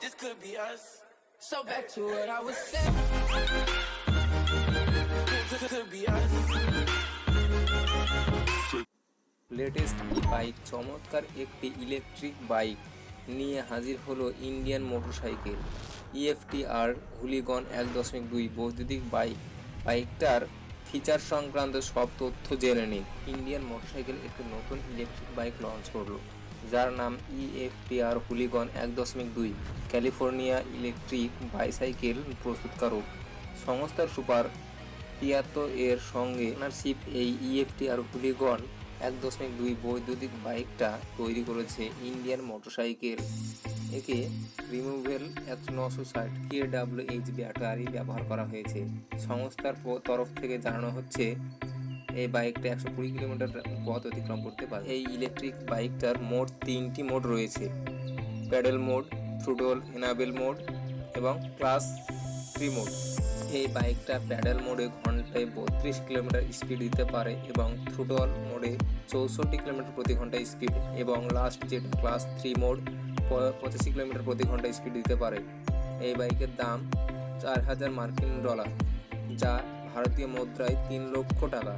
this could be us. So back to what I was saying. This could be us. Latest bike, চমৎকার একটি electric bike নিয়ে হাজির হলো Indian motorcycle EFTR হুলিগন 1.2 বৈদ্যুতিক bike. বাইকটার feature সংক্রান্ত সব তথ্য জেনে নিন। ইন্ডিয়ান মোটরসাইকেল একটি নতুন ইলেকট্রিক বাইক লঞ্চ করলো, যার নাম EFTR হুলিগন 1.2। ক্যালিফোর্নিয়া ইলেকট্রিক বাইসাইকেল প্রস্তুতকারক সংস্থার সুপার 73 এর সঙ্গে পার্টনারশিপ এই EFTR হুলিগন 1.2 বৈদ্যুতিক বাইকটা তৈরি করেছে ইন্ডিয়ান মোটরসাইকেল। একে রিমুভেবল 960 kWh ব্যাটারি ব্যবহার করা হয়েছে। সংস্থার তরফ থেকে জানানো হচ্ছে এই বাইকটা 120 কিলোমিটার পথ অতিক্রম করতে পারে। এই ইলেকট্রিক বাইকটার মোট 3টি মোড রয়েছে: pedal mode, throttle enable mode এবং ক্লাস 3 মোড। এই বাইকটা প্যাডেল মোডে ঘন্টায় 32 কিলোমিটার স্পিড দিতে পারে এবং থ্রোটল মোডে 64 কিলোমিটার প্রতি ঘন্টা স্পিড, এবং লাস্ট যেটা ক্লাস 3 মোড 85 কিলোমিটার প্রতি ঘন্টা স্পিড দিতে পারে। এই বাইকের দাম $4000 মার্কিন, যা ভারতীয় মুদ্রায় 3 লক্ষ টাকা।